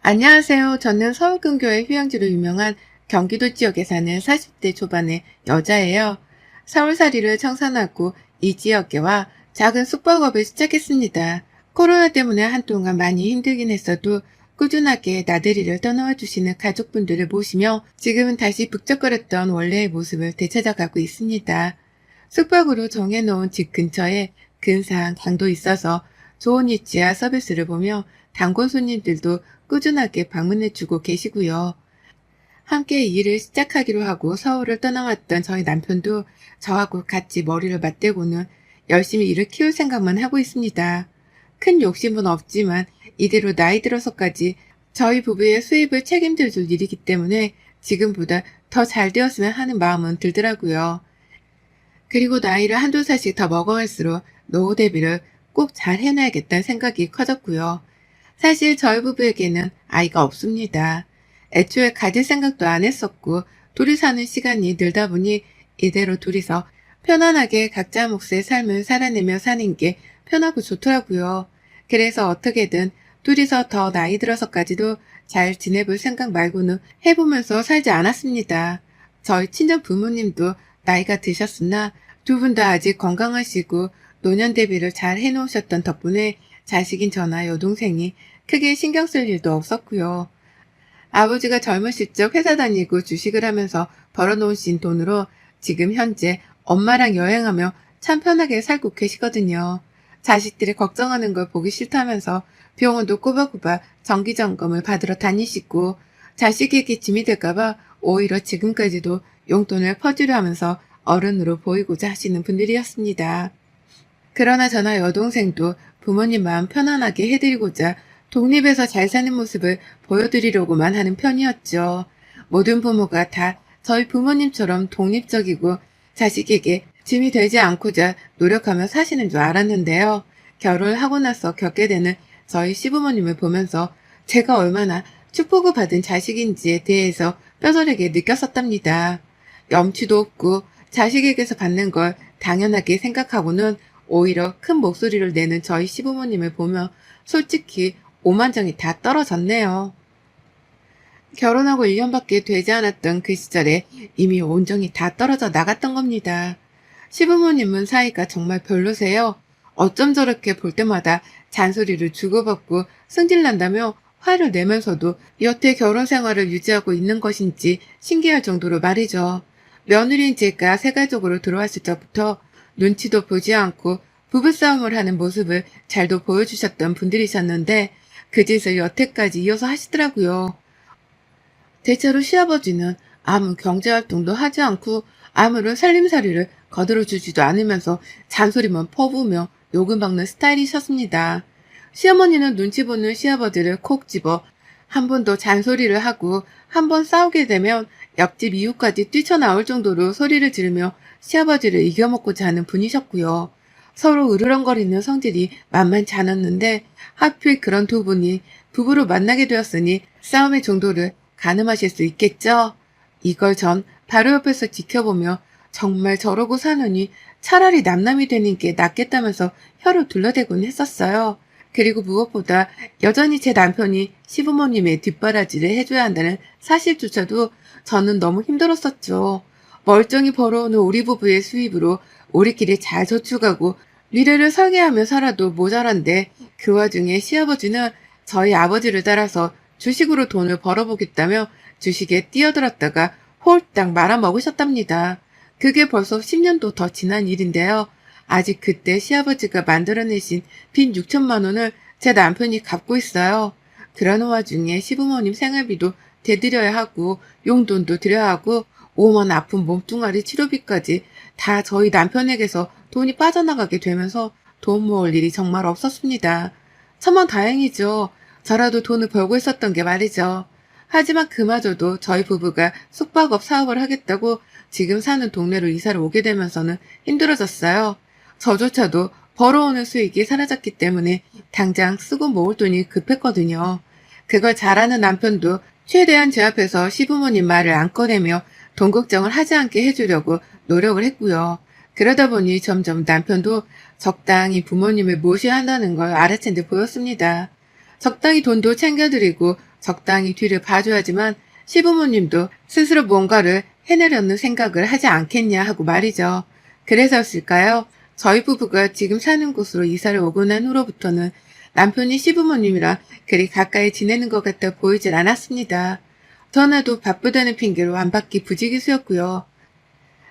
안녕하세요. 저는 서울 근교의 휴양지로 유명한 경기도 지역에 사는 40대 초반의 여자예요. 서울살이를 청산하고 이 지역에 와 작은 숙박업을 시작했습니다. 코로나 때문에 한동안 많이 힘들긴 했어도 꾸준하게 나들이를 떠나와 주시는 가족분들을 모시며 지금은 다시 북적거렸던 원래의 모습을 되찾아가고 있습니다. 숙박으로 정해놓은 집 근처에 근사한 강도 있어서 좋은 위치와 서비스를 보며 단골 손님들도 꾸준하게 방문해주고 계시고요. 함께 일을 시작하기로 하고 서울을 떠나왔던 저희 남편도 저하고 같이 머리를 맞대고는 열심히 일을 키울 생각만 하고 있습니다. 큰 욕심은 없지만 이대로 나이 들어서까지 저희 부부의 수입을 책임져 줄 일이기 때문에 지금보다 더 잘 되었으면 하는 마음은 들더라고요. 그리고 나이를 한두 살씩 더 먹어갈수록 노후 대비를 꼭 잘 해놔야겠다는 생각이 커졌고요. 사실 저희 부부에게는 아이가 없습니다. 애초에 가질 생각도 안 했었고 둘이 사는 시간이 늘다 보니 이대로 둘이서 편안하게 각자 몫의 삶을 살아내며 사는 게 편하고 좋더라고요. 그래서 어떻게든 둘이서 더 나이 들어서까지도 잘 지내볼 생각 말고는 해보면서 살지 않았습니다. 저희 친정 부모님도 나이가 드셨으나 두 분 다 아직 건강하시고 노년 대비를 잘 해놓으셨던 덕분에 자식인 저나 여동생이 크게 신경 쓸 일도 없었고요. 아버지가 젊으실 적 회사 다니고 주식을 하면서 벌어놓으신 돈으로 지금 현재 엄마랑 여행하며 참 편하게 살고 계시거든요. 자식들이 걱정하는 걸 보기 싫다면서 병원도 꼬박꼬박 정기점검을 받으러 다니시고 자식에게 짐이 될까봐 오히려 지금까지도 용돈을 퍼주려 하면서 어른으로 보이고자 하시는 분들이었습니다. 그러나 저나 여동생도 부모님 마음 편안하게 해드리고자 독립해서 잘 사는 모습을 보여드리려고만 하는 편이었죠. 모든 부모가 다 저희 부모님처럼 독립적이고 자식에게 짐이 되지 않고자 노력하며 사시는 줄 알았는데요. 결혼을 하고 나서 겪게 되는 저희 시부모님을 보면서 제가 얼마나 축복을 받은 자식인지에 대해서 뼈저리게 느꼈었답니다. 염치도 없고 자식에게서 받는 걸 당연하게 생각하고는 오히려 큰 목소리를 내는 저희 시부모님을 보며 솔직히 오만정이 다 떨어졌네요. 결혼하고 1년밖에 되지 않았던 그 시절에 이미 온정이 다 떨어져 나갔던 겁니다. 시부모님은 사이가 정말 별로세요. 어쩜 저렇게 볼 때마다 잔소리를 주고받고 승질난다며 화를 내면서도 여태 결혼 생활을 유지하고 있는 것인지 신기할 정도로 말이죠. 며느리인 제가 세가족으로 들어왔을 때부터 눈치도 보지 않고 부부싸움을 하는 모습을 잘도 보여주셨던 분들이셨는데 그 짓을 여태까지 이어서 하시더라고요. 대체로 시아버지는 아무 경제활동도 하지 않고 아무런 살림살이를 거들어주지도 않으면서 잔소리만 퍼부으며 욕을 먹는 스타일이셨습니다. 시어머니는 눈치 보는 시아버지를 콕 집어 한 번 더 잔소리를 하고 한 번 싸우게 되면 옆집 이웃까지 뛰쳐나올 정도로 소리를 지르며 시아버지를 이겨먹고자 하는 분이셨고요. 서로 으르렁거리는 성질이 만만치 않았는데 하필 그런 두 분이 부부로 만나게 되었으니 싸움의 정도를 가늠하실 수 있겠죠? 이걸 전 바로 옆에서 지켜보며 정말 저러고 사느니 차라리 남남이 되는 게 낫겠다면서 혀를 둘러대곤 했었어요. 그리고 무엇보다 여전히 제 남편이 시부모님의 뒷바라지를 해줘야 한다는 사실조차도 저는 너무 힘들었었죠. 멀쩡히 벌어오는 우리 부부의 수입으로 우리끼리 잘 저축하고 미래를 설계하며 살아도 모자란데 그 와중에 시아버지는 저희 아버지를 따라서 주식으로 돈을 벌어보겠다며 주식에 뛰어들었다가 홀딱 말아먹으셨답니다. 그게 벌써 10년도 더 지난 일인데요. 아직 그때 시아버지가 만들어내신 빈 6천만 원을 제 남편이 갚고 있어요. 그러는 와중에 시부모님 생활비도 대드려야 하고 용돈도 드려야 하고 오만 아픈 몸뚱아리 치료비까지 다 저희 남편에게서 돈이 빠져나가게 되면서 돈 모을 일이 정말 없었습니다. 천만 다행이죠. 저라도 돈을 벌고 있었던 게 말이죠. 하지만 그마저도 저희 부부가 숙박업 사업을 하겠다고 지금 사는 동네로 이사를 오게 되면서는 힘들어졌어요. 저조차도 벌어오는 수익이 사라졌기 때문에 당장 쓰고 모을 돈이 급했거든요. 그걸 잘 아는 남편도 최대한 제 앞에서 시부모님 말을 안 꺼내며 돈 걱정을 하지 않게 해주려고 노력을 했고요. 그러다 보니 점점 남편도 적당히 부모님을 모셔야 한다는 걸 알아챈 듯 보였습니다. 적당히 돈도 챙겨드리고 적당히 뒤를 봐줘야지만 시부모님도 스스로 뭔가를 해내려는 생각을 하지 않겠냐 하고 말이죠. 그래서였을까요? 저희 부부가 지금 사는 곳으로 이사를 오고 난 후로부터는 남편이 시부모님이랑 그리 가까이 지내는 것 같아 보이질 않았습니다. 전화도 바쁘다는 핑계로 안 받기 부지기수였고요.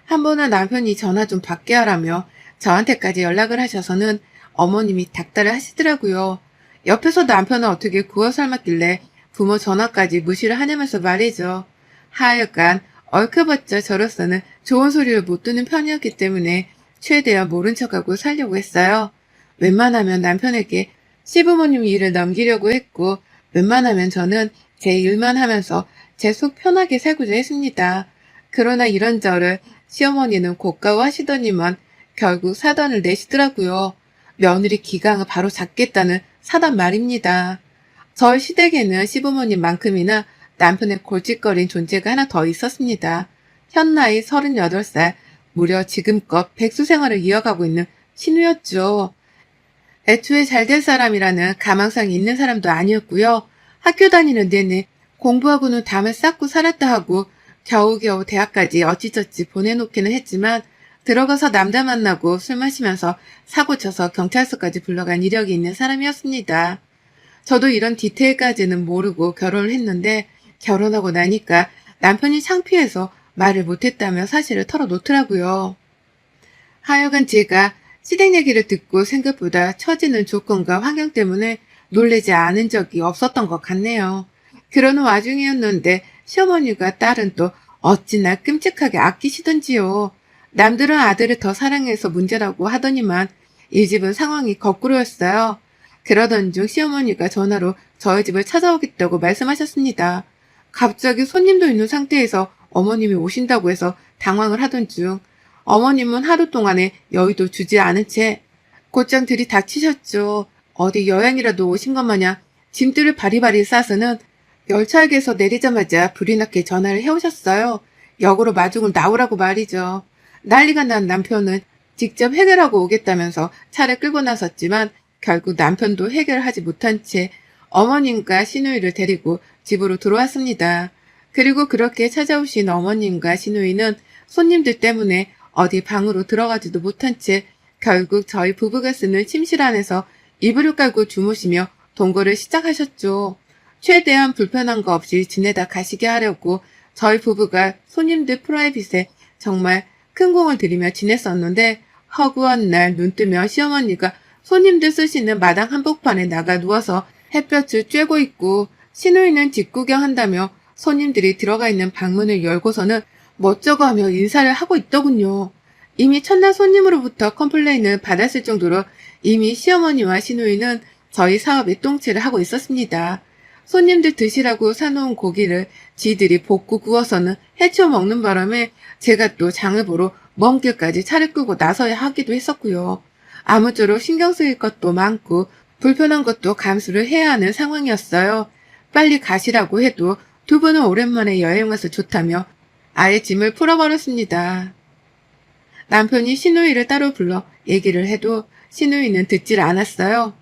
한 번은 남편이 전화 좀 받게 하라며 저한테까지 연락을 하셔서는 어머님이 닥달을 하시더라고요. 옆에서 남편은 어떻게 구워 삶았길래 부모 전화까지 무시를 하냐면서 말이죠. 하여간 얽혀봤자 저로서는 좋은 소리를 못 듣는 편이었기 때문에 최대한 모른 척하고 살려고 했어요. 웬만하면 남편에게 시부모님 일을 넘기려고 했고 웬만하면 저는 제 일만 하면서 제 속 편하게 살고자 했습니다. 그러나 이런저런 시어머니는 고가워하시더니만 결국 사단을 내시더라고요. 며느리 기강을 바로 잡겠다는 사단 말입니다. 저희 시댁에는 시부모님만큼이나 남편의 골칫거린 존재가 하나 더 있었습니다. 현나이 38살, 무려 지금껏 백수 생활을 이어가고 있는 신우였죠. 애초에 잘 될 사람이라는 가망성이 있는 사람도 아니었고요. 학교 다니는 내내 공부하고는 담을 쌓고 살았다 하고 겨우겨우 대학까지 어찌저찌 보내놓기는 했지만 들어가서 남자 만나고 술 마시면서 사고쳐서 경찰서까지 불러간 이력이 있는 사람이었습니다. 저도 이런 디테일까지는 모르고 결혼을 했는데 결혼하고 나니까 남편이 창피해서 말을 못했다며 사실을 털어놓더라고요. 하여간 제가 시댁 얘기를 듣고 생각보다 처지는 조건과 환경 때문에 놀라지 않은 적이 없었던 것 같네요. 그러는 와중이었는데 시어머니가 딸은 또 어찌나 끔찍하게 아끼시던지요. 남들은 아들을 더 사랑해서 문제라고 하더니만 이 집은 상황이 거꾸로였어요. 그러던 중 시어머니가 전화로 저희 집을 찾아오겠다고 말씀하셨습니다. 갑자기 손님도 있는 상태에서 어머님이 오신다고 해서 당황을 하던 중 어머님은 하루 동안에 여의도 주지 않은 채 곧장 들이닥치셨죠. 어디 여행이라도 오신 것 마냥 짐들을 바리바리 싸서는 열차역에서 내리자마자 불이 나게 전화를 해오셨어요. 역으로 마중을 나오라고 말이죠. 난리가 난 남편은 직접 해결하고 오겠다면서 차를 끌고 나섰지만 결국 남편도 해결하지 못한 채 어머님과 시누이를 데리고 집으로 들어왔습니다. 그리고 그렇게 찾아오신 어머님과 시누이는 손님들 때문에 어디 방으로 들어가지도 못한 채 결국 저희 부부가 쓰는 침실 안에서 이불을 깔고 주무시며 동거를 시작하셨죠. 최대한 불편한 거 없이 지내다 가시게 하려고 저희 부부가 손님들 프라이빗에 정말 큰 공을 들이며 지냈었는데 허구한 날 눈 뜨면 시어머니가 손님들 쓰시는 마당 한복판에 나가 누워서 햇볕을 쬐고 있고 시누이는 집 구경한다며 손님들이 들어가 있는 방문을 열고서는 멋쩍어 하며 인사를 하고 있더군요. 이미 첫날 손님으로부터 컴플레인을 받았을 정도로 이미 시어머니와 시누이는 저희 사업에 똥칠을 하고 있었습니다. 손님들 드시라고 사놓은 고기를 지들이 볶고 구워서는 해치워 먹는 바람에 제가 또 장을 보러 먼 길까지 차를 끌고 나서야 하기도 했었고요. 아무쪼록 신경 쓰일 것도 많고 불편한 것도 감수를 해야 하는 상황이었어요. 빨리 가시라고 해도 두 분은 오랜만에 여행 와서 좋다며 아예 짐을 풀어버렸습니다. 남편이 시누이를 따로 불러 얘기를 해도 시누이는 듣질 않았어요.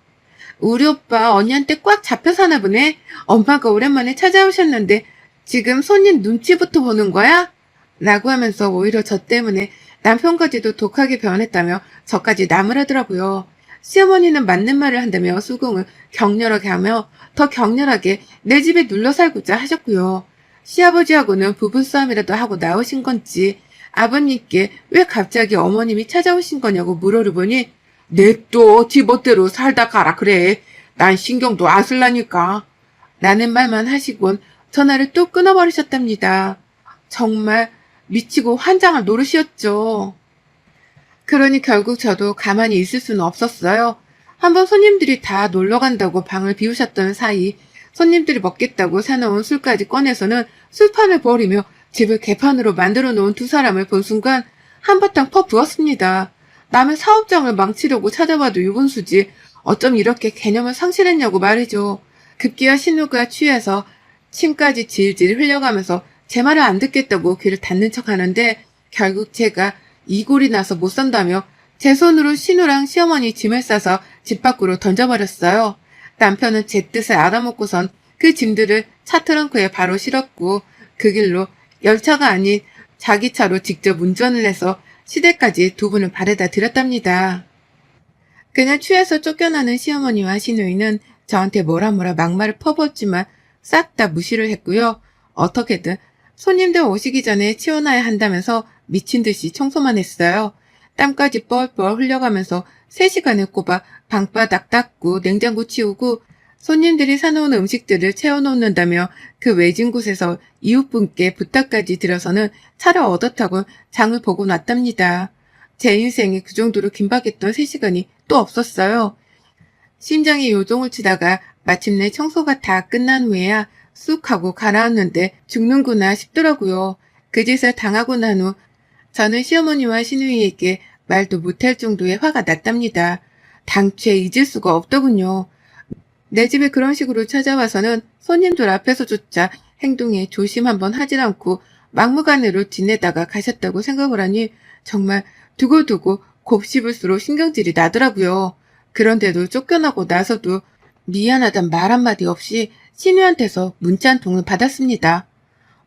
우리 오빠 언니한테 꽉 잡혀 사나 보네. 엄마가 오랜만에 찾아오셨는데 지금 손님 눈치부터 보는 거야? 라고 하면서 오히려 저 때문에 남편까지도 독하게 변했다며 저까지 나무라더라고요. 시어머니는 맞는 말을 한다며 수긍을 격렬하게 하며 더 격렬하게 내 집에 눌러 살고자 하셨고요. 시아버지하고는 부부싸움이라도 하고 나오신 건지 아버님께 왜 갑자기 어머님이 찾아오신 거냐고 물어보니 냅둬 지멋대로 살다 가라 그래. 난 신경도 안 쓸라니까. 라는 말만 하시곤 전화를 또 끊어버리셨답니다. 정말 미치고 환장할 노릇이었죠. 그러니 결국 저도 가만히 있을 수는 없었어요. 한번 손님들이 다 놀러간다고 방을 비우셨던 사이 손님들이 먹겠다고 사놓은 술까지 꺼내서는 술판을 벌이며 집을 개판으로 만들어 놓은 두 사람을 본 순간 한바탕 퍼부었습니다. 남의 사업장을 망치려고 찾아봐도 유분수지 어쩜 이렇게 개념을 상실했냐고 말이죠. 급기야 신우가 취해서 침까지 질질 흘려가면서 제 말을 안 듣겠다고 귀를 닫는 척하는데 결국 제가 이골이 나서 못 산다며 제 손으로 신우랑 시어머니 짐을 싸서 집 밖으로 던져버렸어요. 남편은 제 뜻을 알아먹고선 그 짐들을 차 트렁크에 바로 실었고 그 길로 열차가 아닌 자기 차로 직접 운전을 해서 시댁까지 두 분을 바래다 드렸답니다. 그냥 취해서 쫓겨나는 시어머니와 시누이는 저한테 뭐라 막말을 퍼부었지만 싹 다 무시를 했고요. 어떻게든 손님들 오시기 전에 치워놔야 한다면서 미친 듯이 청소만 했어요. 땀까지 뻘뻘 흘려가면서 3시간을 꼽아 방바닥 닦고 냉장고 치우고 손님들이 사놓은 음식들을 채워놓는다며 그 외진 곳에서 이웃분께 부탁까지 드려서는 차를 얻어 타고 장을 보고 왔답니다. 제 인생에 그 정도로 긴박했던 3시간이 또 없었어요. 심장이 요동을 치다가 마침내 청소가 다 끝난 후에야 쑥 하고 가라앉는데 죽는구나 싶더라고요. 그 짓을 당하고 난 후 저는 시어머니와 시누이에게 말도 못할 정도의 화가 났답니다. 당최 잊을 수가 없더군요. 내 집에 그런 식으로 찾아와서는 손님들 앞에서조차 행동에 조심 한번 하질 않고 막무가내로 지내다가 가셨다고 생각을 하니 정말 두고두고 곱씹을수록 신경질이 나더라고요. 그런데도 쫓겨나고 나서도 미안하단 말 한마디 없이 신우한테서 문자 한 통을 받았습니다.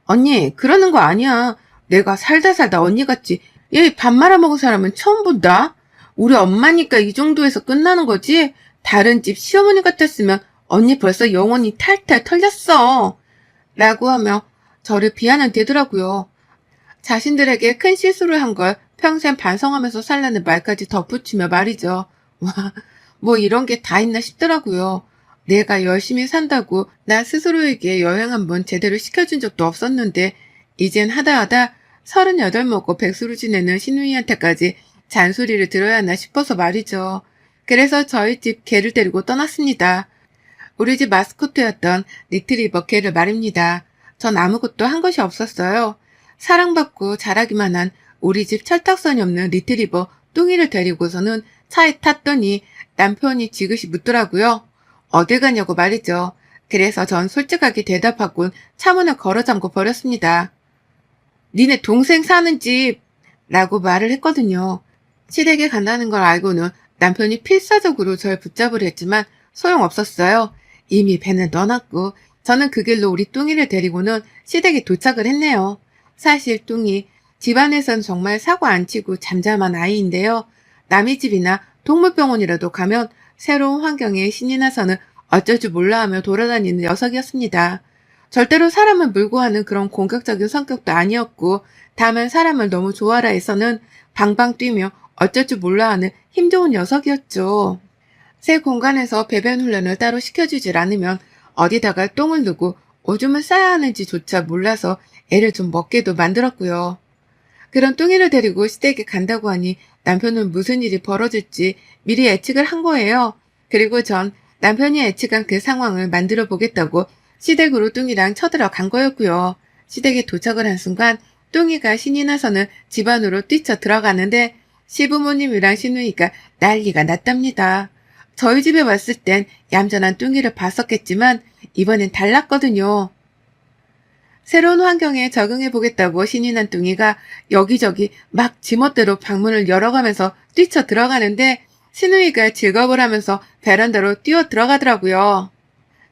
언니, 그러는 거 아니야. 내가 살다 언니같이 얘 밥 말아먹은 사람은 처음 본다. 우리 엄마니까 이 정도에서 끝나는 거지. 다른 집 시어머니 같았으면 언니 벌써 영혼이 탈탈 털렸어. 라고 하며 저를 비하는 되더라고요. 자신들에게 큰 실수를 한 걸 평생 반성하면서 살라는 말까지 덧붙이며 말이죠. 와, 뭐 이런 게 다 있나 싶더라고요. 내가 열심히 산다고 나 스스로에게 여행 한번 제대로 시켜준 적도 없었는데 이젠 하다 38 먹고 백수로 지내는 시누이한테까지 잔소리를 들어야 하나 싶어서 말이죠. 그래서 저희 집 개를 데리고 떠났습니다. 우리 집 마스코트였던 리트리버 개를 말입니다. 전 아무것도 한 것이 없었어요. 사랑받고 자라기만 한 우리 집 철딱선이 없는 리트리버 뚱이를 데리고서는 차에 탔더니 남편이 지그시 묻더라고요. 어딜 가냐고 말이죠. 그래서 전 솔직하게 대답하곤 차문을 걸어 잠궈 버렸습니다. 니네 동생 사는 집! 라고 말을 했거든요. 시댁에 간다는 걸 알고는 남편이 필사적으로 절 붙잡으려 했지만 소용없었어요. 이미 배는 떠났고 저는 그 길로 우리 뚱이를 데리고는 시댁에 도착을 했네요. 사실 뚱이 집안에선 정말 사고 안 치고 잠잠한 아이인데요. 남의 집이나 동물병원이라도 가면 새로운 환경에 신이 나서는 어쩔 줄 몰라 하며 돌아다니는 녀석이었습니다. 절대로 사람을 물고 하는 그런 공격적인 성격도 아니었고 다만 사람을 너무 좋아라 해서는 방방 뛰며 어쩔 줄 몰라 하는 힘 좋은 녀석이었죠. 새 공간에서 배변 훈련을 따로 시켜주질 않으면 어디다가 똥을 누고 오줌을 싸야 하는지조차 몰라서 애를 좀 먹게도 만들었고요. 그런 뚱이를 데리고 시댁에 간다고 하니 남편은 무슨 일이 벌어질지 미리 예측을 한 거예요. 그리고 전 남편이 예측한 그 상황을 만들어 보겠다고 시댁으로 뚱이랑 쳐들어간 거였고요. 시댁에 도착을 한 순간 뚱이가 신이 나서는 집 안으로 뛰쳐 들어가는데 시부모님이랑 시누이가 난리가 났답니다. 저희 집에 왔을 땐 얌전한 뚱이를 봤었겠지만 이번엔 달랐거든요. 새로운 환경에 적응해보겠다고 신이 난 뚱이가 여기저기 막 지멋대로 방문을 열어가면서 뛰쳐 들어가는데 시누이가 즐거움을 하면서 베란다로 뛰어 들어가더라고요.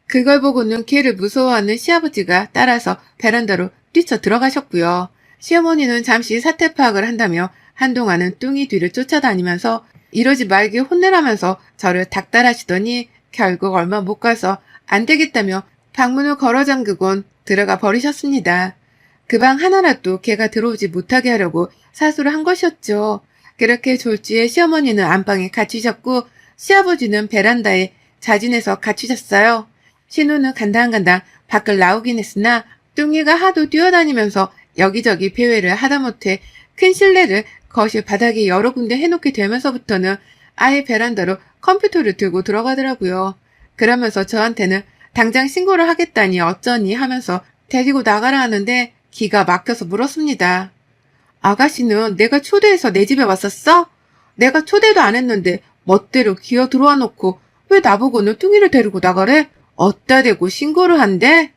그걸 보고는 걔를 무서워하는 시아버지가 따라서 베란다로 뛰쳐 들어가셨고요. 시어머니는 잠시 사태 파악을 한다며 한동안은 뚱이 뒤를 쫓아다니면서 이러지 말게 혼내라면서 저를 닥달하시더니 결국 얼마 못 가서 안 되겠다며 방문을 걸어 잠그곤 들어가 버리셨습니다. 그 방 하나라도 걔가 들어오지 못하게 하려고 사수를 한 것이었죠. 그렇게 졸지에 시어머니는 안방에 갇히셨고 시아버지는 베란다에 자진해서 갇히셨어요. 신우는 간당간당 밖을 나오긴 했으나 뚱이가 하도 뛰어다니면서 여기저기 배회를 하다못해 큰 실내를 거실 바닥에 여러 군데 해놓게 되면서부터는 아예 베란다로 컴퓨터를 들고 들어가더라고요. 그러면서 저한테는 당장 신고를 하겠다니 어쩌니 하면서 데리고 나가라 하는데 기가 막혀서 물었습니다. 아가씨는 내가 초대해서 내 집에 왔었어? 내가 초대도 안 했는데 멋대로 기어 들어와 놓고 왜 나보고는 뚱이를 데리고 나가래? 어따 대고 신고를 한대?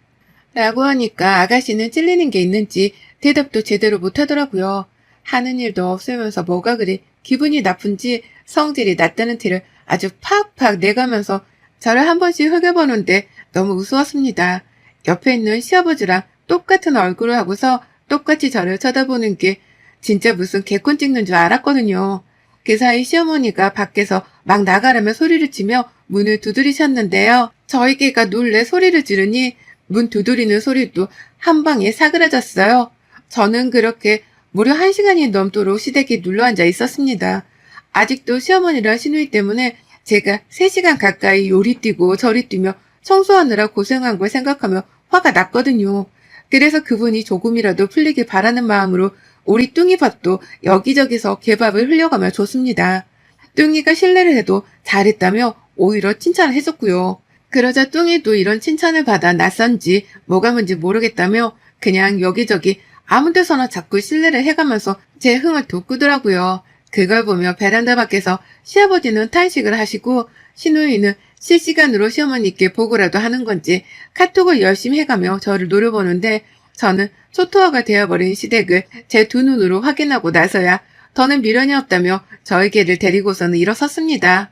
라고 하니까 아가씨는 찔리는 게 있는지 대답도 제대로 못하더라고요. 하는 일도 없으면서 뭐가 그리 기분이 나쁜지 성질이 낮다는 티를 아주 팍팍 내가면서 저를 한 번씩 흘겨보는데 너무 우스웠습니다. 옆에 있는 시아버지랑 똑같은 얼굴을 하고서 똑같이 저를 쳐다보는 게 진짜 무슨 개콘 찍는 줄 알았거든요. 그 사이 시어머니가 밖에서 막 나가라며 소리를 치며 문을 두드리셨는데요. 저희 개가 놀래 소리를 지르니 문 두드리는 소리도 한 방에 사그라졌어요. 저는 그렇게 무려 1시간이 넘도록 시댁에 눌러앉아 있었습니다. 아직도 시어머니랑 시누이 때문에 제가 3시간 가까이 요리 뛰고 저리 뛰며 청소하느라 고생한 걸 생각하며 화가 났거든요. 그래서 그분이 조금이라도 풀리길 바라는 마음으로 우리 뚱이밥도 여기저기서 개밥을 흘려가며 줬습니다. 뚱이가 실례를 해도 잘했다며 오히려 칭찬을 해줬고요. 그러자 뚱이도 이런 칭찬을 받아 낯선지 뭐가 뭔지 모르겠다며 그냥 여기저기 아무 데서나 자꾸 실례를 해가면서 제 흥을 돋구더라고요. 그걸 보며 베란다 밖에서 시아버지는 탄식을 하시고 시누이는 실시간으로 시어머니께 보고라도 하는 건지 카톡을 열심히 해가며 저를 노려보는데 저는 초토화가 되어버린 시댁을 제 두 눈으로 확인하고 나서야 더는 미련이 없다며 저희 개를 데리고서는 일어섰습니다.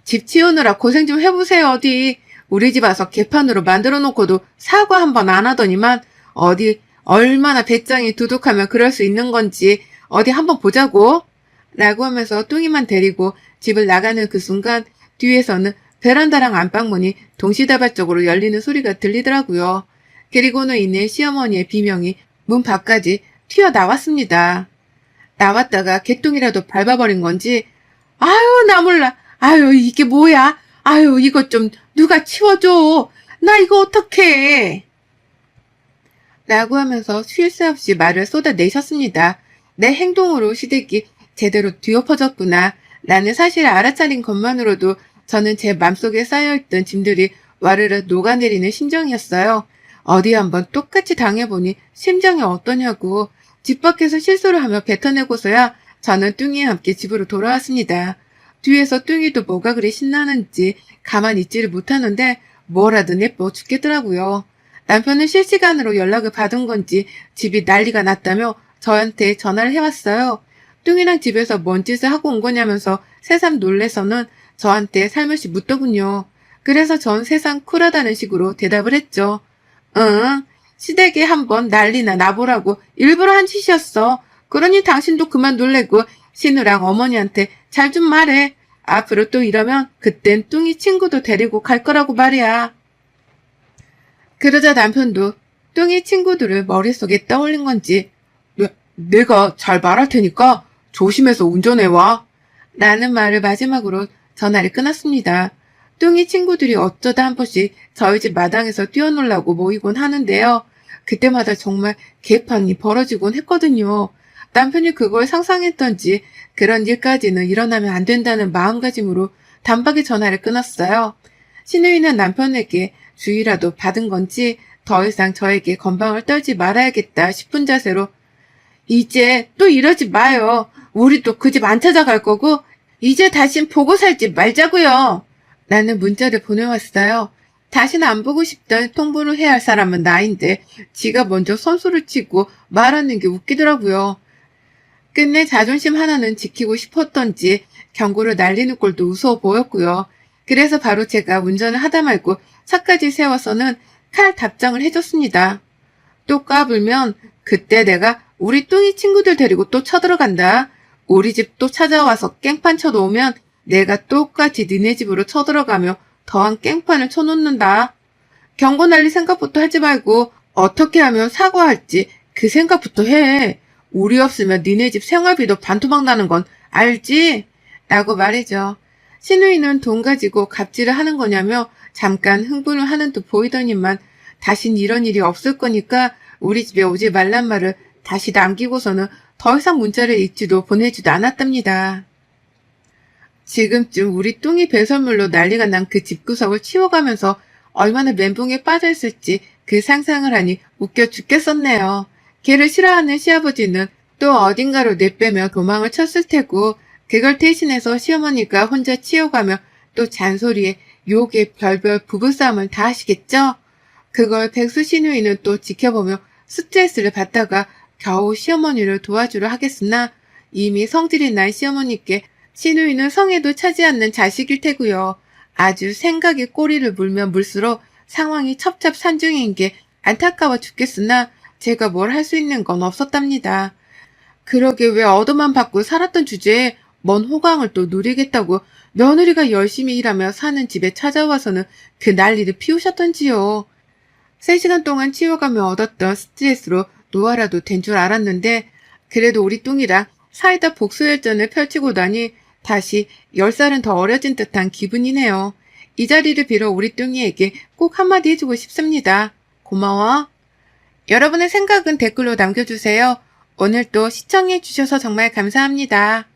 집 치우느라 고생 좀 해보세요 어디. 우리 집 와서 개판으로 만들어 놓고도 사과 한 번 안 하더니만 어디 얼마나 배짱이 두둑하면 그럴 수 있는 건지 어디 한번 보자고. 라고 하면서 뚱이만 데리고 집을 나가는 그 순간 뒤에서는 베란다랑 안방문이 동시다발적으로 열리는 소리가 들리더라고요. 그리고는 이내 시어머니의 비명이 문 밖까지 튀어나왔습니다. 나왔다가 개똥이라도 밟아버린 건지 아유 나 몰라. 아유 이게 뭐야. 아유 이것 좀 누가 치워줘. 나 이거 어떡해. 라고 하면서 쉴 새 없이 말을 쏟아내셨습니다. 내 행동으로 시댁이 제대로 뒤엎어졌구나. 라는 사실을 알아차린 것만으로도 저는 제 맘속에 쌓여있던 짐들이 와르르 녹아내리는 심정이었어요. 어디 한번 똑같이 당해보니 심정이 어떠냐고. 집 밖에서 실수를 하며 뱉어내고서야 저는 뚱이와 함께 집으로 돌아왔습니다. 뒤에서 뚱이도 뭐가 그리 신나는지 가만히 있지를 못하는데 뭐라도 예뻐 죽겠더라고요. 남편은 실시간으로 연락을 받은 건지 집이 난리가 났다며 저한테 전화를 해왔어요. 뚱이랑 집에서 뭔 짓을 하고 온 거냐면서 새삼 놀래서는 저한테 살며시 묻더군요. 그래서 전 세상 쿨하다는 식으로 대답을 했죠. 응, 시댁에 한번 난리나 나보라고 일부러 한 짓이었어. 그러니 당신도 그만 놀래고 신우랑 어머니한테 잘 좀 말해. 앞으로 또 이러면 그땐 뚱이 친구도 데리고 갈 거라고 말이야. 그러자 남편도 뚱이 친구들을 머릿속에 떠올린 건지 내가 잘 말할 테니까 조심해서 운전해와. 라는 말을 마지막으로 전화를 끊었습니다. 뚱이 친구들이 어쩌다 한 번씩 저희 집 마당에서 뛰어놀라고 모이곤 하는데요. 그때마다 정말 개판이 벌어지곤 했거든요. 남편이 그걸 상상했던지 그런 일까지는 일어나면 안 된다는 마음가짐으로 단박에 전화를 끊었어요. 시누이는 남편에게 주의라도 받은 건지 더 이상 저에게 건방을 떨지 말아야겠다 싶은 자세로 이제 또 이러지 마요. 우리 또 그 집 안 찾아갈 거고 이제 다신 보고 살지 말자고요. 라는 문자를 보내왔어요. 다시는 안 보고 싶다 통보를 해야 할 사람은 나인데 지가 먼저 선수를 치고 말하는 게 웃기더라고요. 끝내 자존심 하나는 지키고 싶었던지 경고를 날리는 꼴도 우스워 보였고요. 그래서 바로 제가 운전을 하다 말고 차까지 세워서는 칼 답장을 해줬습니다. 또 까불면 그때 내가 우리 뚱이 친구들 데리고 또 쳐들어간다. 우리 집 또 찾아와서 깽판 쳐놓으면 내가 똑같이 니네 집으로 쳐들어가며 더한 깽판을 쳐놓는다. 경고 날릴 생각부터 하지 말고 어떻게 하면 사과할지 그 생각부터 해. 우리 없으면 니네 집 생활비도 반토막 나는 건 알지? 라고 말이죠. 시누이는 돈 가지고 갑질을 하는 거냐며 잠깐 흥분을 하는 듯 보이더니만 다신 이런 일이 없을 거니까 우리 집에 오지 말란 말을 다시 남기고서는 더 이상 문자를 읽지도 보내지도 않았답니다. 지금쯤 우리 뚱이 배설물로 난리가 난 그 집구석을 치워가면서 얼마나 멘붕에 빠져있을지 그 상상을 하니 웃겨 죽겠었네요. 걔를 싫어하는 시아버지는 또 어딘가로 내빼며 도망을 쳤을 테고 그걸 대신해서 시어머니가 혼자 치워가며 또 잔소리에 욕에 별별 부부싸움을 다 하시겠죠? 그걸 백수 시누이는 또 지켜보며 스트레스를 받다가 겨우 시어머니를 도와주려 하겠으나 이미 성질이 난 시어머니께 시누이는 성에도 차지 않는 자식일 테고요. 아주 생각에 꼬리를 물면 물수록 상황이 첩첩산중인 게 안타까워 죽겠으나 제가 뭘 할 수 있는 건 없었답니다. 그러게 왜 얻어만 받고 살았던 주제에 먼 호강을 또 누리겠다고 며느리가 열심히 일하며 사는 집에 찾아와서는 그 난리를 피우셨던지요. 3시간 동안 치워가며 얻었던 스트레스로 노화라도 된 줄 알았는데 그래도 우리 뚱이랑 사이다 복수열전을 펼치고 나니 다시 10살은 더 어려진 듯한 기분이네요. 이 자리를 빌어 우리 뚱이에게 꼭 한마디 해주고 싶습니다. 고마워. 여러분의 생각은 댓글로 남겨주세요. 오늘도 시청해주셔서 정말 감사합니다.